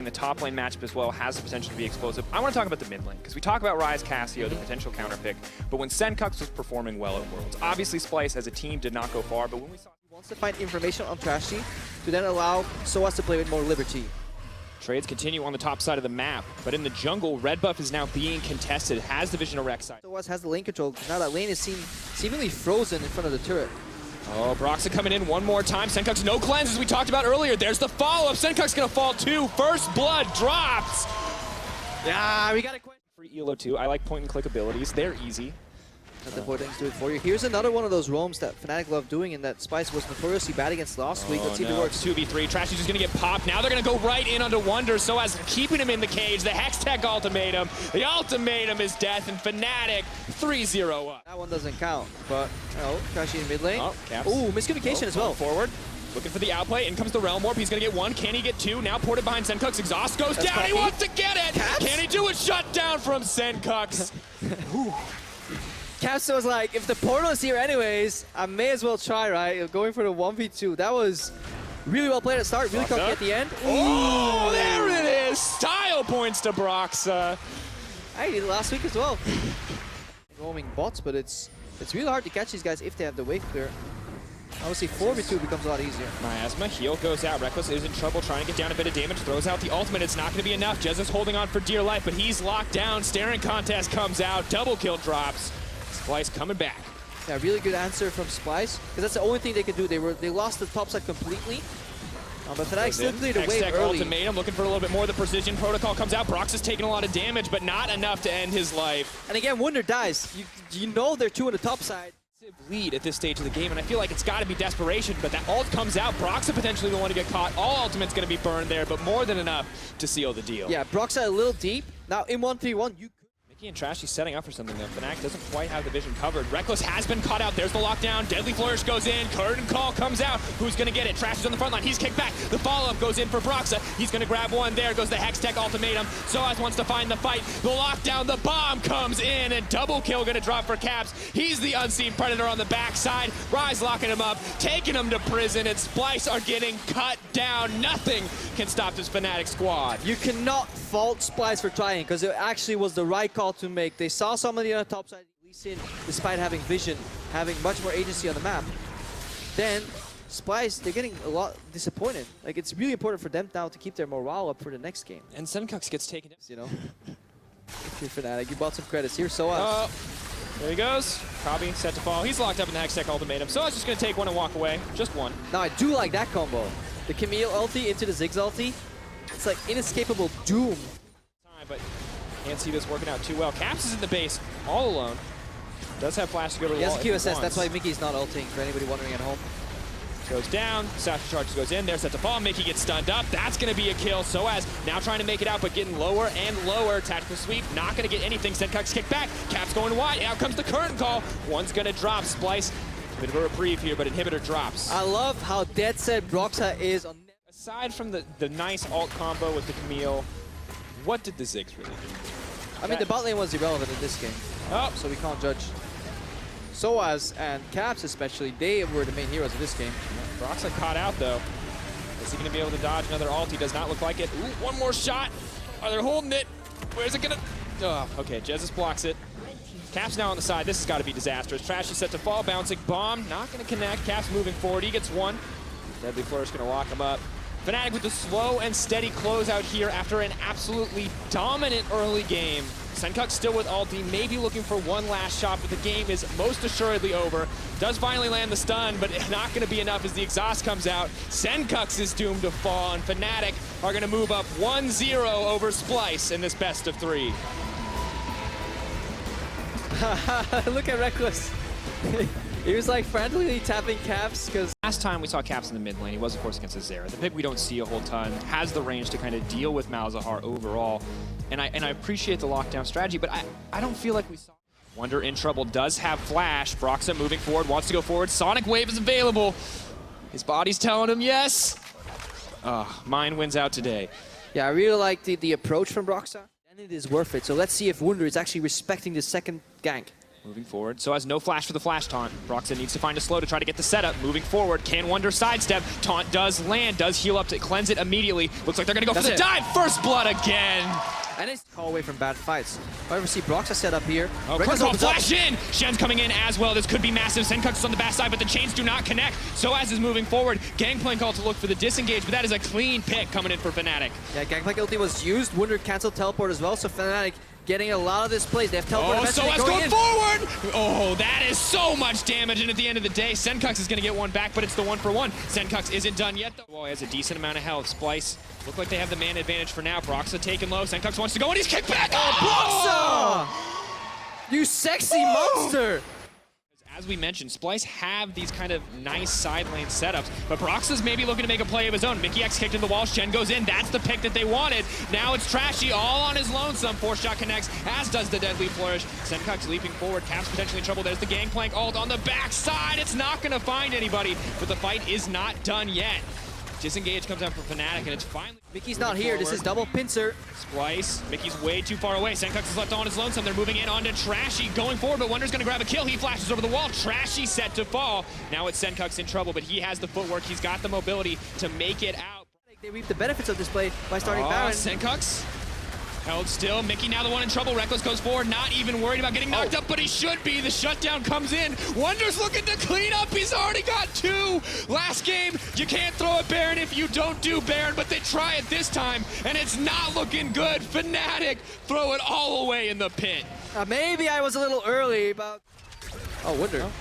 The top lane matchup as well has the potential to be explosive. I want to talk about the mid lane, because we talk about Ryze Cassio, the potential counter pick, but when Senkux was performing well at Worlds, obviously Splyce as a team did not go far, but when we saw... He wants to find information on Trashy to then allow SOAS to play with more liberty. Trades continue on the top side of the map, but in the jungle, red buff is now being contested, has the vision of Rek'Sai. SOAS has the lane control. Now that lane is seemingly frozen in front of the turret. Oh, Broxa coming in one more time. Senkux no cleanse, as we talked about earlier. There's the follow-up. Senkux gonna fall too. First blood drops. Yeah, we gotta quit. Free ELO 2. I like point and click abilities. They're easy. Let the Vortex do it for you. Here's another one of those roams that Fnatic love doing and that Splyce was notoriously bad against last week. Let's see if it works. 2v3. Trashy's just gonna get popped. Now they're gonna go right in onto Wonder, so as keeping him in the cage. The Hextech ultimatum. The ultimatum is death, and Fnatic 3-0 up. That one doesn't count, but Trashy in mid lane. Oh, Caps. Ooh, miscommunication as well. Forward. Looking for the outplay. In comes the Realm Warp. He's going to get one. Can he get two? Now ported behind Senkux. Exhaust goes down. He wants to get it. Caps? Can he do a shutdown from Senkux? Caps was like, if the portal is here anyways, I may as well try, right? Going for the 1v2. That was really well played at the start. Really cocky at the end. Oh, there it is. Style points to Broxa. I did it last week as well. Roaming bots, but it's really hard to catch these guys if they have the wave clear. Obviously, 4v2 becomes a lot easier. Miasma, heal goes out. Reckless is in trouble, trying to get down a bit of damage. Throws out the ultimate. It's not going to be enough. Jez is holding on for dear life, but he's locked down. Staring contest comes out. Double kill drops. Splyce coming back. Yeah, really good answer from Splyce, because that's the only thing they could do. They lost the top side completely. But Fnatic still cleared the wave early. Ultimatum, looking for a little bit more. The precision protocol comes out. Brox is taking a lot of damage, but not enough to end his life. And again, Wunder dies. You know they're two on the top side. Lead at this stage of the game, and I feel like it's got to be desperation, but that ult comes out. Broxa potentially the one to get caught. All ultimate's going to be burned there, but more than enough to seal the deal. Yeah, Broxa a little deep. Now in 1v1, you could. Mickey and Trashy setting up for something though. Fnatic doesn't quite have the vision covered. Reckless has been caught out. There's the lockdown. Deadly Flourish goes in. Curtain Call comes out. Who's going to get it? Trashy's on the front line. He's kicked back. The follow-up goes in for Broxa. He's going to grab one. There goes the Hextech ultimatum. SOAS wants to find the fight. The lockdown. The bomb comes in, and double kill going to drop for Caps. He's the unseen predator on the backside. Ryze locking him up, taking him to prison, and Splyce are getting cut down. Nothing can stop this Fnatic squad. You cannot fault Splyce for trying, because it actually was the right call to make. They saw somebody on the top side, at least in, despite having vision, having much more agency on the map. Then Splyce, they're getting a lot disappointed. Like, it's really important for them now to keep their morale up for the next game. And Senkux gets taken. You know, if you're Fnatic, you bought some credits here. SOAS. There he goes. Copy, set to fall. He's locked up in the Hextech ultimatum. So I was just going to take one and walk away. Just one. Now, I do like that combo. The Camille ulti into the Ziggs ulti. It's like inescapable doom. But can't see this working out too well. Caps is in the base all alone. Does have flash to go to the wall. He has a QSS. That's why Mickey's not ulting, for anybody wondering at home. Goes down, Satchel Charge goes in, there's set to fall, Mickey gets stunned up, that's going to be a kill. SOAS now trying to make it out, but getting lower and lower. Tactical sweep, not going to get anything. Senkux kick back, Caps going wide, out comes the curtain call. One's going to drop. Splyce, a bit of a reprieve here, but inhibitor drops. I love how dead set Broxa is on. Aside from the nice ult combo with the Camille, what did the Ziggs really do? I mean, the bot lane was irrelevant in this game, so we can't judge. SOAS and Caps especially, they were the main heroes of this game. Broxa caught out though. Is he going to be able to dodge another ult? He does not look like it. Ooh, one more shot. Are they holding it? Where's it going to... Oh, okay, Jezzus blocks it. Caps now on the side. This has got to be disastrous. Trashy set to fall. Bouncing bomb. Not going to connect. Caps moving forward. He gets one. Deadly Flourish going to lock him up. Fnatic with the slow and steady closeout here after an absolutely dominant early game. Senkux still with ulti, maybe looking for one last shot, but the game is most assuredly over. Does finally land the stun, but not going to be enough as the exhaust comes out. Senkux is doomed to fall, and Fnatic are going to move up 1-0 over Splyce in this best of 3. Look at Reckless. He was like frantically tapping Caps because last time we saw Caps in the mid lane, he was of course against Azera. The pick we don't see a whole ton, has the range to kind of deal with Malzahar overall. And I appreciate the lockdown strategy, but I don't feel like we saw. Wonder in trouble, does have flash. Broxa moving forward, wants to go forward. Sonic Wave is available. His body's telling him yes. Mine wins out today. Yeah, I really like the approach from Broxa. And it is worth it. So let's see if Wunder is actually respecting the second gank. Moving forward, so has no flash for the flash taunt. Broxah needs to find a slow to try to get the setup. Moving forward, can Wonder sidestep. Taunt does land, does heal up to cleanse it immediately. Looks like they're gonna go for the dive. First blood again. And it's call away from bad fights. However, see Broxah set up here. Oh, Curveball flash in! Shen's coming in as well. This could be massive. Senkux is on the backside, but the chains do not connect. Soaz is moving forward. Gangplank call to look for the disengage, but that is a clean pick coming in for Fnatic. Yeah, Gangplank ulti was used. Wunder canceled teleport as well, so Fnatic getting a lot of this plays. They have teleport. Oh, Soaz going forward! Oh, that is so much damage, and at the end of the day, Senkux is going to get one back, but it's the 1-for-1. Senkux isn't done yet, though. Well, he has a decent amount of health. Splyce look like they have the man advantage for now. Broxah taken low. Senkux wants to go, and he's kicked back. Oh, Broxah! You sexy monster! As we mentioned, Splyce have these kind of nice side lane setups, but Broxah's maybe looking to make a play of his own. Mickey X kicked in the wall, Shen goes in, that's the pick that they wanted. Now it's Trashy all on his lonesome. 4-shot connects, as does the Deadly Flourish. Senkux leaping forward, Cap's potentially in trouble. There's the Gangplank ult on the backside. It's not gonna find anybody, but the fight is not done yet. Disengage comes out for Fnatic, and it's finally... Mickey's not here. This is double pincer. Splyce. Mickey's way too far away. Senkux is left on his lonesome. They're moving in onto Trashy. Going forward, but Wonder's going to grab a kill. He flashes over the wall. Trashy set to fall. Now it's Senkux in trouble, but he has the footwork. He's got the mobility to make it out. They reap the benefits of this play by starting Baron. Senkux held still. Mickey now the one in trouble. Reckless goes forward, not even worried about getting knocked up, but he should be. The shutdown comes in. Wonder's looking to clean up. He's already got 2. Last game, you can't throw a Baron if you don't do Baron, but they try it this time, and it's not looking good. Fnatic throw it all away in the pit. Maybe I was a little early, but... Oh, Wonder. Oh.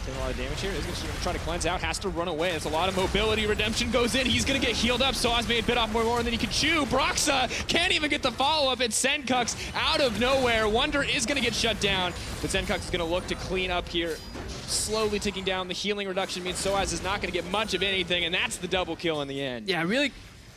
Taking a lot of damage here. Is going to try to cleanse out. Has to run away. There's a lot of mobility. Redemption goes in. He's going to get healed up. Soaz made bit off more than he could chew. Broxah can't even get the follow-up. It's Senkux out of nowhere. Wonder is going to get shut down. But Senkux is going to look to clean up here. Slowly ticking down. The healing reduction means Soaz is not going to get much of anything, and that's the double kill in the end. Yeah, really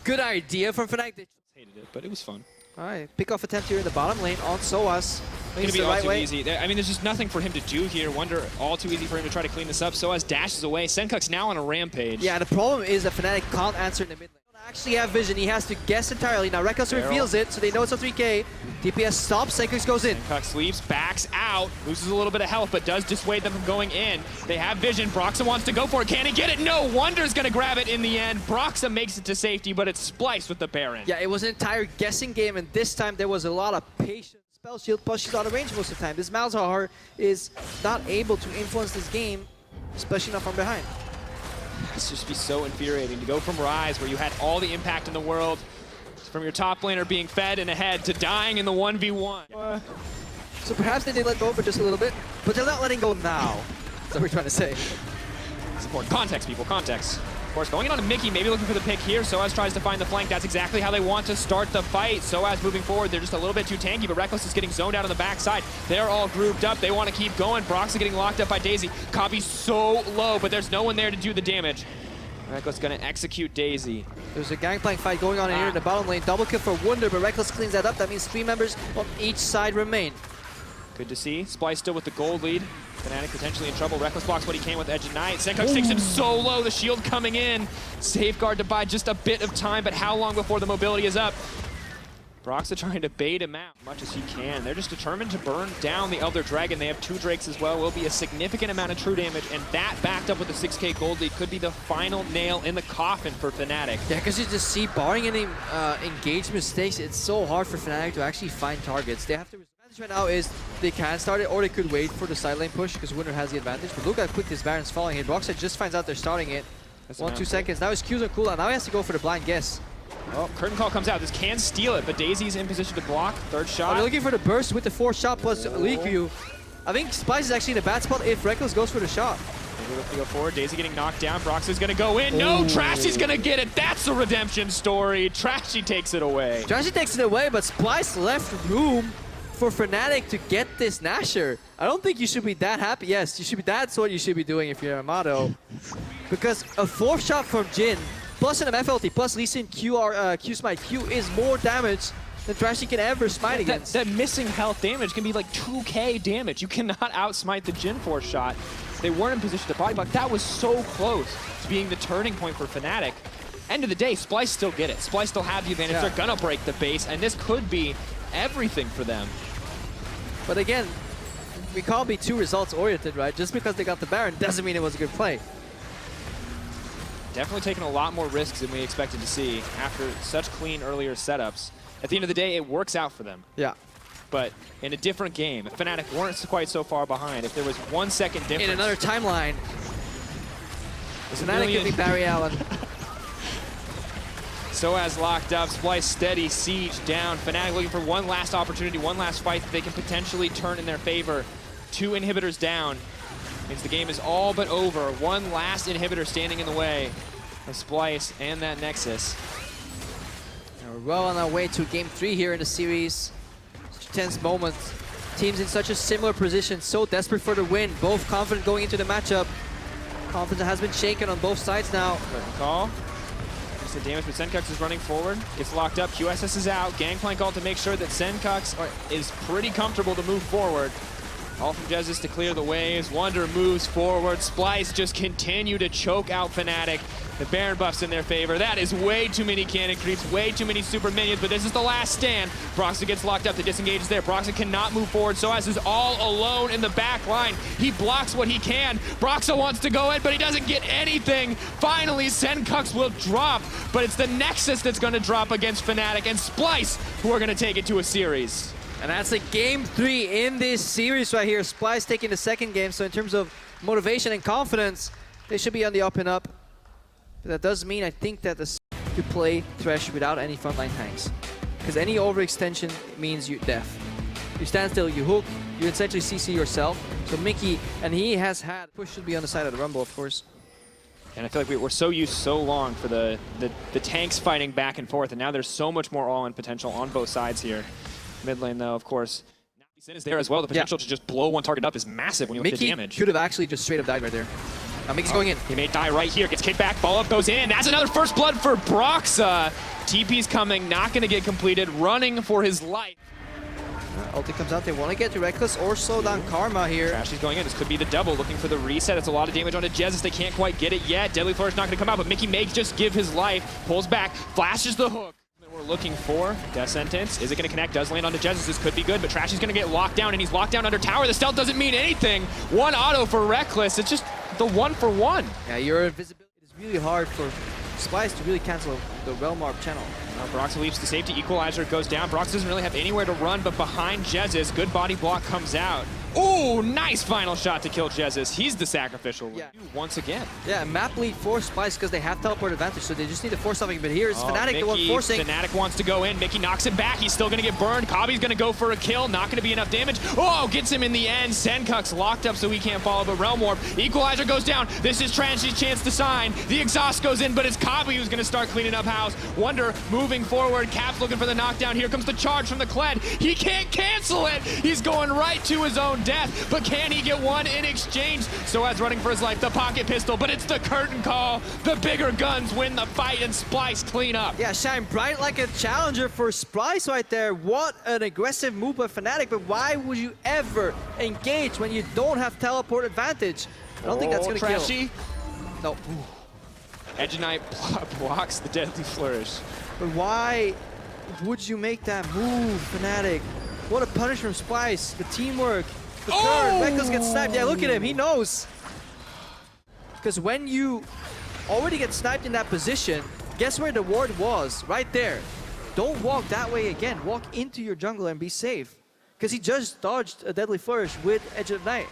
good idea from Fnatic. Hated it, but it was fun. All right, pick off attempt here in the bottom lane on Soaz. It's going to be all too easy. I mean, there's just nothing for him to do here. Wonder, all too easy for him to try to clean this up. Soaz dashes away. Senkux now on a rampage. Yeah, the problem is that Fnatic can't answer in the mid lane. Actually have vision. He has to guess entirely. Now Reckless reveals it, so they know it's a 3K. DPS stops, Senkux goes in. Senkux leaves, backs out, loses a little bit of health, but does dissuade them from going in. They have vision. Broxah wants to go for it. Can he get it? No, Wonder's gonna grab it in the end. Broxah makes it to safety, but it's Splyce with the Baron. Yeah, it was an entire guessing game, and this time there was a lot of patience. Spell shield, plus she's out of range most of the time. This Malzahar is not able to influence this game, especially not from behind. It's just be so infuriating to go from Rise, where you had all the impact in the world, from your top laner being fed and ahead, to dying in the 1v1. So perhaps they did let go for just a little bit, but they're not letting go now. That's what we're trying to say. It's important. Context, people, context. Of course, going in on a Mickey, maybe looking for the pick here. Soaz tries to find the flank. That's exactly how they want to start the fight. Soaz moving forward. They're just a little bit too tanky, but Reckless is getting zoned out on the backside. They're all grouped up. They want to keep going. Broxah getting locked up by Daisy. Copy's so low, but there's no one there to do the damage. Reckless going to execute Daisy. There's a Gangplank fight going on here in the bottom lane. Double kill for Wunder, but Reckless cleans that up. That means 3 members on each side remain. Good to see. Splyce still with the gold lead. Fnatic potentially in trouble. Reckless blocks what he can with Edge of Night. Senkux takes him so low. The shield coming in. Safeguard to buy just a bit of time, but how long before the mobility is up? Broxah trying to bait him out as much as he can. They're just determined to burn down the Elder Dragon. They have 2 Drakes as well. Will be a significant amount of true damage, and that backed up with the 6K gold lead could be the final nail in the coffin for Fnatic. Yeah, because you just see, barring any engage mistakes, it's so hard for Fnatic to actually find targets. They have to. Right now is they can start it, or they could wait for the side lane push because Wunder has the advantage. But look how quick this Baron's falling here. Broxah just finds out they're starting it. 1-2 seconds. Now his Q's on cooldown. Now he has to go for the blind guess. Oh, curtain call comes out. This can steal it, but Daisy's in position to block. 3rd shot. They're looking for the burst with the 4th shot plus Liku. I think Splyce is actually in a bad spot if Reckless goes for the shot. Maybe looking to go forward. Daisy getting knocked down. Broxah's going to go in. No, Trashy's going to get it. That's a redemption story. Trashy takes it away. Trashy takes it away, but Splyce left room for Fnatic to get this Nasher. I don't think you should be that happy. Yes, you should be. That's what you should be doing if you're Amato. Because a 4th shot from Jhin, plus an MF ulti, plus Lee Sin Q smite. Q is more damage than Trashy can ever smite against. That missing health damage can be like 2K damage. You cannot outsmite the Jhin 4th shot. They weren't in position to body block. That was so close to being the turning point for Fnatic. End of the day, Splyce still get it. Splyce still have the advantage. Yeah. They're gonna break the base, and this could be everything for them. But again, we can't be too results oriented, right? Just because they got the Baron doesn't mean it was a good play. Definitely taking a lot more risks than we expected to see after such clean earlier setups. At the end of the day, it works out for them. Yeah. But in a different game, if Fnatic weren't quite so far behind, if there was 1 second difference. In another timeline, Fnatic could be Barry Allen. Soaz locked up, Splyce steady, siege down. Fnatic looking for one last opportunity, one last fight that they can potentially turn in their favor. 2 inhibitors down. Means the game is all but over. One last inhibitor standing in the way of Splyce and that Nexus. And we're well on our way to game 3 here in the series. Such a tense moment. Teams in such a similar position, so desperate for the win. Both confident going into the matchup. Confidence has been shaken on both sides now. Curtain call. The damage, but Senkux is running forward, gets locked up, QSS is out, Gangplank ult to make sure that Senkux is pretty comfortable to move forward. All from Jesus to clear the waves, Wonder moves forward, Splyce just continue to choke out Fnatic. The Baron buff's in their favor. That is way too many cannon creeps, way too many super minions, but this is the last stand. Broxah gets locked up, the disengage is there. Broxah cannot move forward. Soaz is all alone in the back line. He blocks what he can. Broxah wants to go in, but he doesn't get anything. Finally, Senkux will drop, but it's the Nexus that's gonna drop against Fnatic, and Splyce who are gonna take it to a series. And that's a game 3 in this series right here. Splyce taking the second game, so in terms of motivation and confidence, they should be on the up and up. But that does mean, I think, that to play Thresh without any frontline tanks. Because any overextension means you death. You stand still, you hook, you essentially CC yourself. So Mickey, and he has had, push should be on the side of the Rumble, of course. And I feel like we're so used so long for the tanks fighting back and forth, and now there's so much more all-in potential on both sides here. Mid lane, though, of course. Sin is there as well. The potential to just blow one target up is massive when you look at the damage. Mickey could have actually just straight up died right there. Now Mickey's going in. He may die right here. Gets kicked back. Follow-up goes in. That's another first blood for Broxah. TP's coming. Not going to get completed. Running for his life. Ulti comes out. They want to get to Reckless or slow down Karma here. Trashy's going in. This could be the double. Looking for the reset. It's a lot of damage onto Jesus. They can't quite get it yet. Deadly Flourish not going to come out, but Mickey may just give his life. Pulls back. Flashes the hook. We're looking for Death Sentence. Is it going to connect? Does land onto Jesus. This could be good, but Trashy's going to get locked down, and he's locked down under tower. The stealth doesn't mean anything. One auto for Reckless. It's just the 1-for-1. Yeah, your invisibility is really hard for Splyce to really cancel the Realm Orb channel. Broxah leaps to safety. Equalizer goes down. Broxah doesn't really have anywhere to run, but behind Jesus, good body block comes out. Ooh, nice final shot to kill Jesus. He's the sacrificial once again. Yeah, map lead for Splyce because they have teleport advantage, so they just need to force something. But here's Fnatic, the one forcing. Fnatic wants to go in. Mickey knocks it back. He's still going to get burned. Kabi's going to go for a kill. Not going to be enough damage. Oh, gets him in the end. Senkux locked up so he can't follow the Realm Orb. Equalizer goes down. This is Trashy's chance to sign. The exhaust goes in, but it's Kabi who's going to start cleaning up house. Wonder moving forward. Caps looking for the knockdown. Here comes the charge from the Kled. He can't cancel it. He's going right to his own death, but can he get one in exchange? Soaz running for his life, the pocket pistol, but it's the curtain call. The bigger guns win the fight, and Splyce clean up. Yeah, shine bright like a challenger for Splyce right there. What an aggressive move by Fnatic, but why would you ever engage when you don't have teleport advantage? I don't think that's gonna Trashy. kill. No. Edge Knight blocks the Deadly Flourish. But why would you make that move, Fnatic? What a punish from Splyce. The teamwork. The turn, Reckless gets sniped. Yeah, look at him, he knows. Because when you already get sniped in that position, guess where the ward was? Right there. Don't walk that way again. Walk into your jungle and be safe. Because he just dodged a Deadly Flourish with Edge of Night.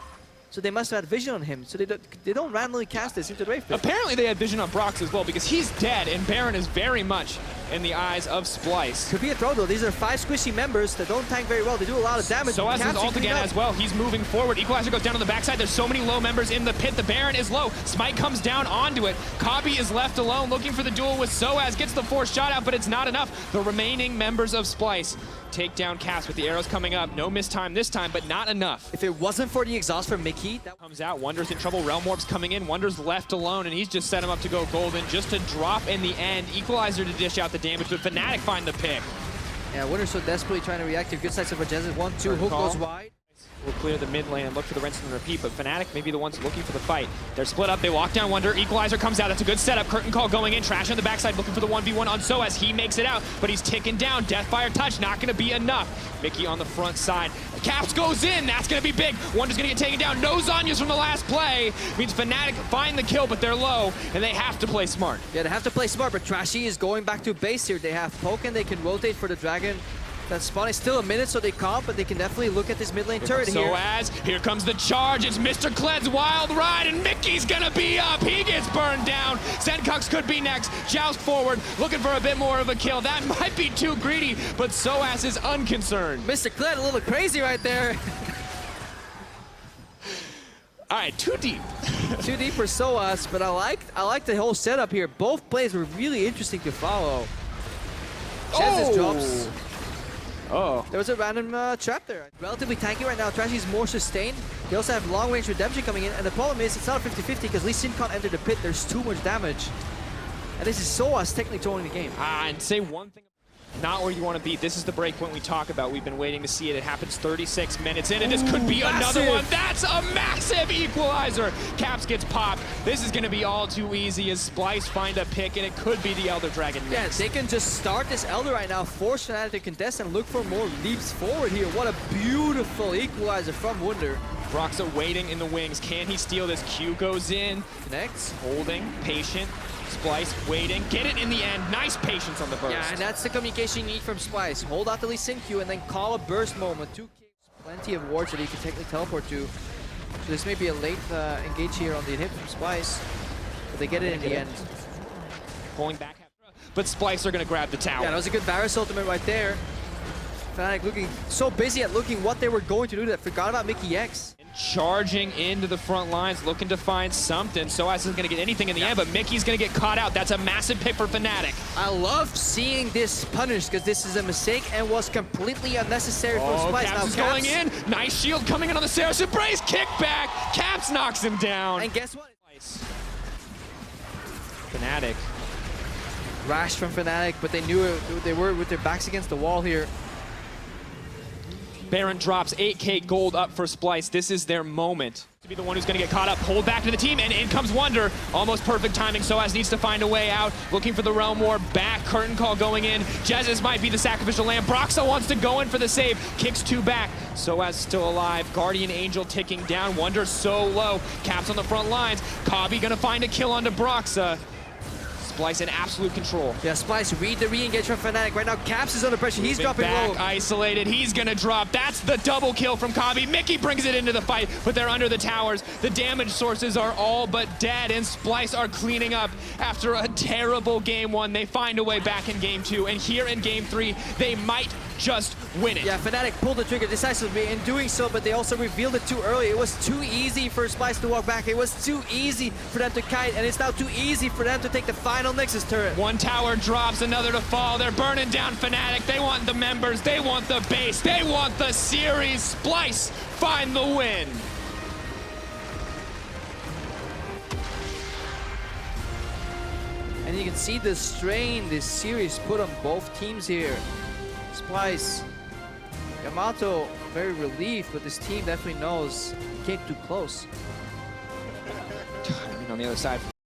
So they must have had vision on him. So they don't randomly cast this into the Wraith Pit. Apparently they had vision on Brox as well, because he's dead, and Baron is very much in the eyes of Splyce. Could be a throw though. These are 5 squishy members that don't tank very well. They do a lot of damage. So as his ult again as well, he's moving forward. Equalizer goes down on the backside. There's so many low members in the pit. The Baron is low. Smite comes down onto it. Kabi is left alone looking for the duel with Soaz. Gets the forced shot out, but it's not enough. The remaining members of Splyce take down Caps with the arrows coming up. No mistime this time, but not enough. If it wasn't for the exhaust from Mickey, that comes out. Wonder's in trouble. Realm Orb's coming in. Wonder's left alone, and he's just set him up to go golden just to drop in the end. Equalizer to dish out the damage, but Fnatic find the pick. Yeah, Wonder's so desperately trying to react to good sides of Origen. 1-2, hook goes wide. We'll clear the mid lane and look for the rinse and repeat, but Fnatic may be the ones looking for the fight. They're split up, they walk down Wonder, Equalizer comes out, that's a good setup, curtain call going in, Trash on the backside looking for the 1v1 on Soaz, he makes it out, but he's ticking down, Deathfire touch, not gonna be enough. Mickey on the front side, Caps goes in, that's gonna be big, Wonder's gonna get taken down, no Zanyas from the last play, means Fnatic find the kill, but they're low, and they have to play smart. Yeah, they have to play smart, but Trashy is going back to base here. They have poke and they can rotate for the dragon. That spawn is still a minute, so they comp, but they can definitely look at this mid lane turret here. Soaz, here comes the charge. It's Mr. Kled's wild ride, and Mickey's gonna be up. He gets burned down. Zenkux could be next. Joust forward, looking for a bit more of a kill. That might be too greedy, but Soaz is unconcerned. Mr. Kled a little crazy right there. All right, too deep. Too deep for Soaz, but I like the whole setup here. Both plays were really interesting to follow. Chez's drops. Oh. There was a random trap there. Relatively tanky right now. Trashy is more sustained. They also have long-range redemption coming in, and the problem is it's not a 50-50 because Lee Sin can't enter the pit. There's too much damage. And this is Soaz technically throwing the game. And say one thing, not where you want to be. This is the break point we talk about. We've been waiting to see it. It happens 36 minutes in, and this could be another one. That's a massive equalizer. Caps gets popped. This is going to be all too easy as Splyce find a pick, and it could be the Elder Dragon next. Yeah, they can just start this Elder right now, force Fnatic to contest, and look for more leaps forward here. What a beautiful equalizer from Wunder. Broxa waiting in the wings. Can he steal this? Q goes in. Connects. Holding, patient. Splyce waiting, get it in the end. Nice patience on the burst. Yeah, and that's the communication you need from Splyce. Hold out the Lee Sin Q and then call a burst moment. 2 kills, plenty of wards that he can technically teleport to. So this may be a late engage here on the hit from Splyce, but they get it in the end. Pulling back, but Splyce are going to grab the tower. Yeah, that was a good Varus ultimate right there. Fnatic looking so busy at looking what they were going to do that forgot about Mickey X. Charging into the front lines, looking to find something. Soaz isn't going to get anything in the end, but Mickey's going to get caught out. That's a massive pick for Fnatic. I love seeing this punished because this is a mistake and was completely unnecessary for Splyce. Caps is going in. Nice shield coming in on the Saracen Brace. Kick back. Caps knocks him down. And guess what? Fnatic. Rash from Fnatic, but they knew it. They were with their backs against the wall here. Baron drops 8k gold up for Splyce. This is their moment to be the one who's going to get caught up. Hold back to the team, and in comes Wonder. Almost perfect timing. Soaz needs to find a way out. Looking for the Realm War. Back. Curtain call going in. Jezz might be the sacrificial lamb. Broxa wants to go in for the save. Kicks 2 back. Soaz still alive. Guardian Angel ticking down. Wonder so low. Caps on the front lines. Kabi going to find a kill onto Broxa. Splyce in absolute control. Yeah, Splyce read the re-engage from Fnatic. Right now, Caps is under pressure. He's dropping low. Isolated. He's going to drop. That's the double kill from Kabi. Mickey brings it into the fight, but they're under the towers. The damage sources are all but dead, and Splyce are cleaning up after a terrible game 1. They find a way back in game 2, and here in game 3, they might just win it. Yeah, Fnatic pulled the trigger decisively in doing so, but they also revealed it too early. It was too easy for Splyce to walk back. It was too easy for them to kite, and it's now too easy for them to take the final Nexus turret. One tower drops, another to fall. They're burning down Fnatic. They want the members. They want the base. They want the series. Splyce find the win. And you can see the strain this series put on both teams here. Splyce, Yamato, very relieved, but this team definitely knows he came too close. I mean, on the other side,